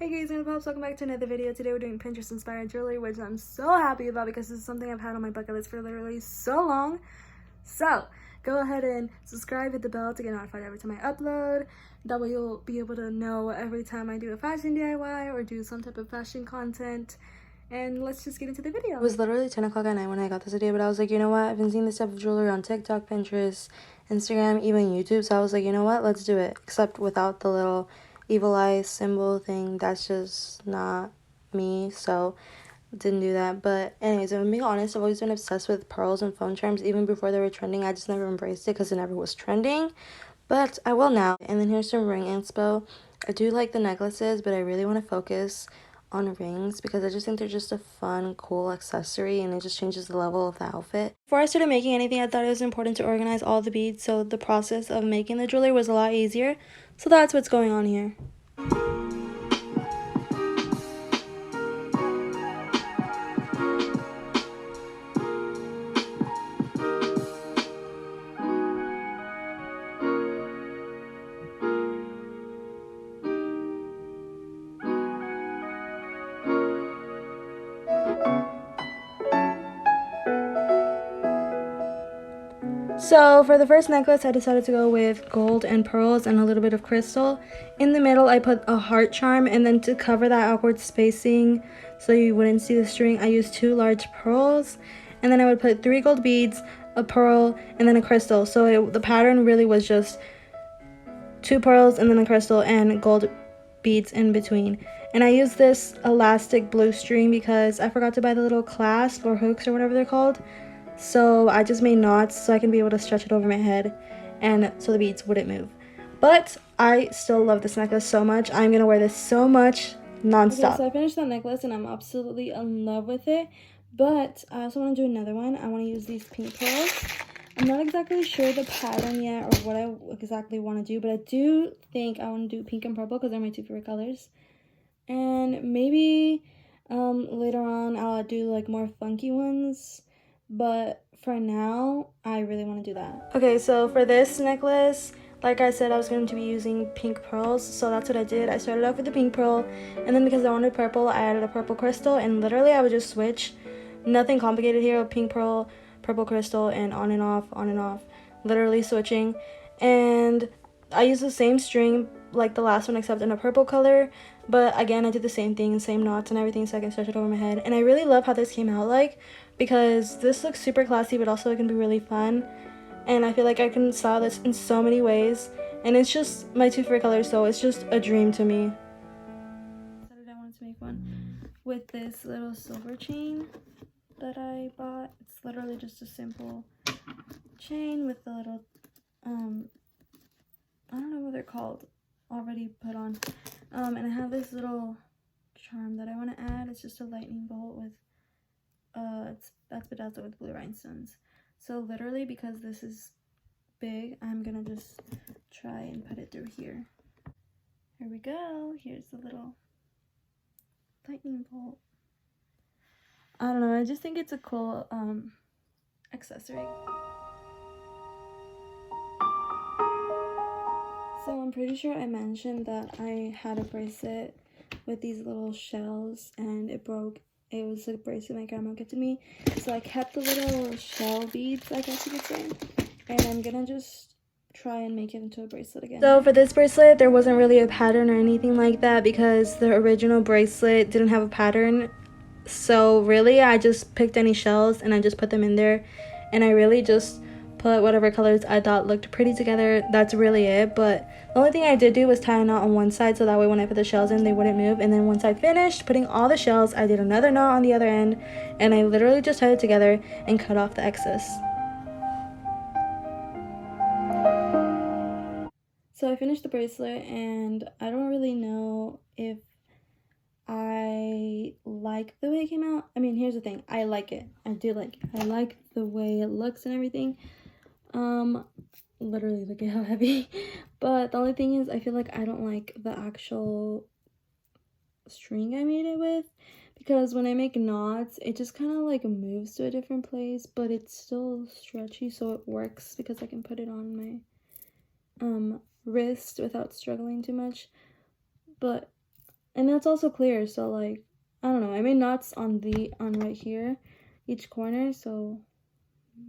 Hey guys, welcome back to another video. Today we're doing Pinterest inspired jewelry, which I'm so happy about because this is something I've had on my bucket list for literally so long. So go ahead and subscribe, hit the bell to get notified every time I upload. That way you'll be able to know every time I do a fashion DIY or do some type of fashion content. And let's just get into the video. It was literally 10 o'clock at night when I got this idea, but I was like, you know what? I've been seeing this type of jewelry on TikTok, Pinterest, Instagram, even YouTube. So I was like, you know what? Let's do it. Except without the little evil eye symbol thing. That's just not me. So didn't do that. But anyways, if I'm being honest, I've always been obsessed with pearls and phone charms. Even before they were trending, I just never embraced it because it never was trending. But I will now. And then here's some ring inspo. I do like the necklaces, but I really want to focus on rings because I just think they're just a fun, cool accessory, and it just changes the level of the outfit. Before I started making anything, I thought it was important to organize all the beads, so the process of making the jewelry was a lot easier. So that's what's going on here. So for the first necklace, I decided to go with gold and pearls and a little bit of crystal. In the middle, I put a heart charm, and then to cover that awkward spacing so you wouldn't see the string, I used 2 large pearls, and then I would put 3 gold beads, a pearl, and then a crystal. So the pattern really was just 2 pearls and then a crystal and gold beads in between. And I used this elastic blue string because I forgot to buy the little clasp or hooks or whatever they're called. So I just made knots so I can be able to stretch it over my head and so the beads wouldn't move. But I still love this necklace so much. I'm gonna wear this so much nonstop. Okay, so I finished that necklace and I'm absolutely in love with it. But I also want to do another one. I want to use these pink pearls. I'm not exactly sure the pattern yet or what I exactly want to do, but I do think I want to do pink and purple because they're my 2 favorite colors. And maybe later on I'll do like more funky ones. But for now, I really want to do that. Okay, so for this necklace, like I said, I was going to be using pink pearls. So that's what I did. I started off with the pink pearl. And then because I wanted purple, I added a purple crystal. And literally, I would just switch. Nothing complicated here. Pink pearl, purple crystal, and on and off, on and off. Literally switching. And I used the same string like the last one except in a purple color. But again, I did the same thing, same knots and everything so I can stretch it over my head. And I really love how this came out like, because this looks super classy but also it can be really fun. And I feel like I can style this in so many ways. And it's just my 2 favorite colors, so it's just a dream to me. I decided I wanted to make one with this little silver chain that I bought. It's literally just a simple chain with the little, I don't know what they're called, already put on. And I have this little charm that I want to add. It's just a lightning bolt with that's bedazzled with blue rhinestones. So literally, because this is big, I'm gonna just try and put it through here. Here we go. Here's the little lightning bolt. I don't know, I just think it's a cool accessory. So I'm pretty sure I mentioned that I had a bracelet with these little shells and it broke. It was a bracelet my grandma gifted me. So I kept the little shell beads, I guess you could say. And I'm gonna just try and make it into a bracelet again. So for this bracelet, there wasn't really a pattern or anything like that because the original bracelet didn't have a pattern. So really, I just picked any shells and I just put them in there. And I really just put whatever colors I thought looked pretty together. That's really it. But the only thing I did do was tie a knot on one side so that way when I put the shells in, they wouldn't move. And then once I finished putting all the shells, I did another knot on the other end, and I literally just tied it together and cut off the excess. So I finished the bracelet, and I don't really know if I like the way it came out. I mean, here's the thing. I like it. I do like it. I like the way it looks and everything. Literally look at how heavy. But the only thing is I feel like I don't like the actual string I made it with, because when I make knots it just kind of like moves to a different place, but it's still stretchy, so it works because I can put it on my wrist without struggling too much. But And that's also clear, so like, I don't know, I made knots on right here, each corner, so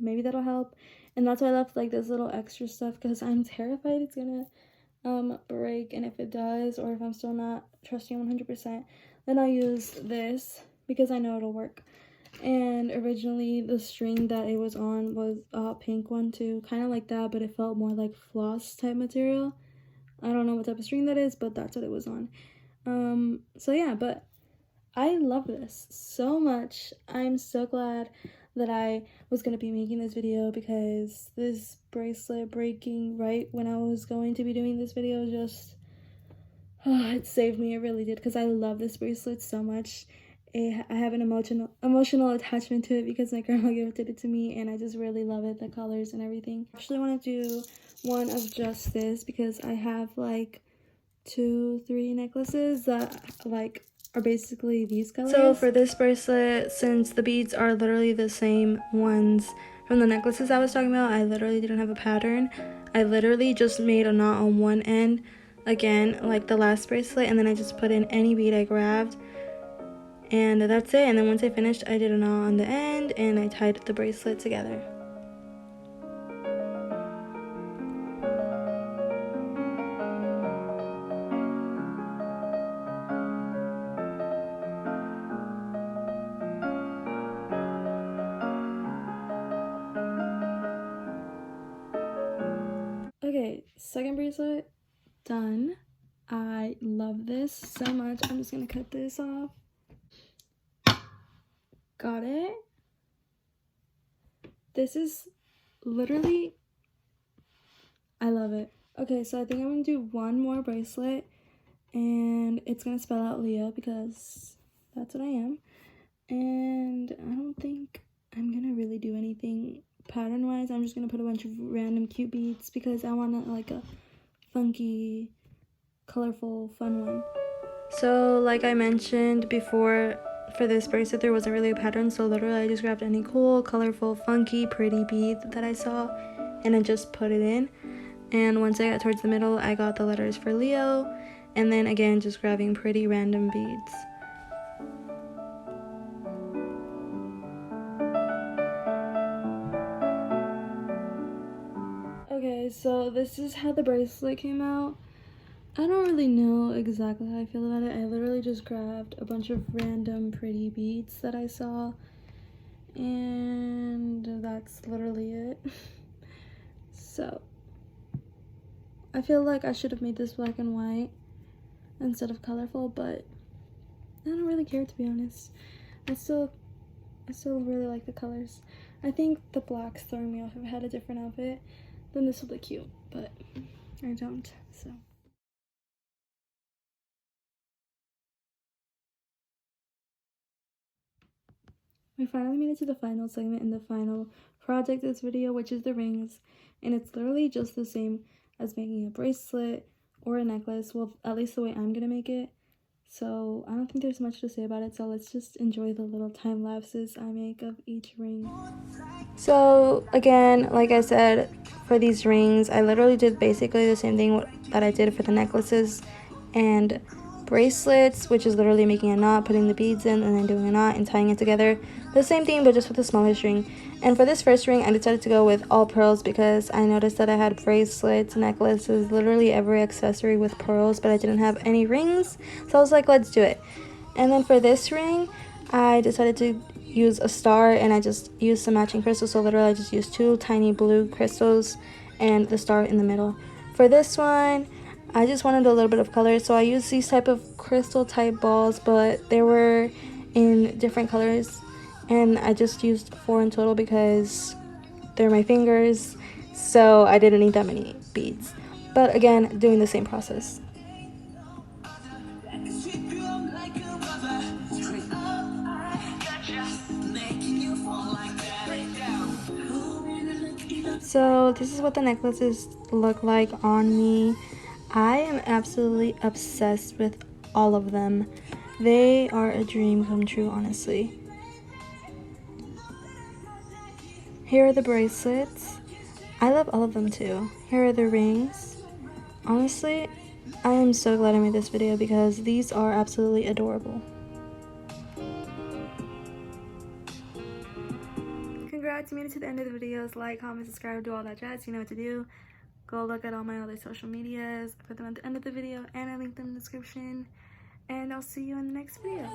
maybe that'll help. And that's why I left like this little extra stuff, because I'm terrified it's gonna break, and if it does, or if I'm still not trusting 100%, then I'll use this because I know it'll work. And originally the string that it was on was a pink one too, kind of like that, but it felt more like floss type material. I don't know what type of string that is, but that's what it was on. So yeah, but I love this so much. I'm so glad that I was going to be making this video, because this bracelet breaking right when I was going to be doing this video just, it saved me. It really did, because I love this bracelet so much. I have an emotional attachment to it because my grandma gifted it to me, and I just really love it, the colors and everything. I actually want to do one of just this, because I have like 2-3 necklaces that like are basically these colors. So for this bracelet, since the beads are literally the same ones from the necklaces I was talking about, I literally didn't have a pattern. I literally just made a knot on one end, again like the last bracelet, and then I just put in any bead I grabbed, and that's it. And then once I finished, I did a knot on the end and I tied the bracelet together. Okay, second bracelet done. I love this so much. I'm just gonna cut this off. Got it. This is literally, I love it. Okay, so I think I'm gonna do one more bracelet, and it's gonna spell out Leo because that's what I am. And I don't think I'm gonna really do anything pattern wise. I'm just gonna put a bunch of random cute beads because I want like a funky, colorful, fun one. So like I mentioned before, for this bracelet there wasn't really a pattern, so literally I just grabbed any cool, colorful, funky, pretty bead that I saw and I just put it in. And once I got towards the middle, I got the letters for Leo, and then again just grabbing pretty random beads. Okay, so this is how the bracelet came out. I don't really know exactly how I feel about it. I literally just grabbed a bunch of random pretty beads that I saw, and that's literally it. So I feel like I should have made this black and white instead of colorful, but I don't really care, to be honest. I still really like the colors. I think the black's throwing me off. If I had a different outfit, then this would look cute, but I don't, so. We finally made it to the final segment and the final project of this video, which is the rings, and it's literally just the same as making a bracelet or a necklace, well, at least the way I'm gonna make it. So I don't think there's much to say about it, so let's just enjoy the little time lapses I make of each ring. So again, like I said, for these rings, I literally did basically the same thing that I did for the necklaces and bracelets, which is literally making a knot, putting the beads in, and then doing a knot and tying it together. The same thing, but just with a smaller string. And for this first ring, I decided to go with all pearls because I noticed that I had bracelets, necklaces, literally every accessory with pearls, but I didn't have any rings. So I was like, let's do it. And then for this ring, I decided to use a star, and I just used some matching crystals. So literally I just used 2 tiny blue crystals and the star in the middle. For this one, I just wanted a little bit of color, so I used these type of crystal type balls, but they were in different colors, and I just used 4 in total because they're my fingers, so I didn't need that many beads. But again, doing the same process. So this is what the necklaces look like on me. I am absolutely obsessed with all of them. They are a dream come true, honestly. Here are the bracelets. I love all of them too. Here are the rings. Honestly, I am so glad I made this video because these are absolutely adorable. Congrats, you made it to the end of the videos. Like, comment, subscribe, do all that jazz. You know what to do. Go look at all my other social medias. I put them at the end of the video and I linked them in the description. And I'll see you in the next video.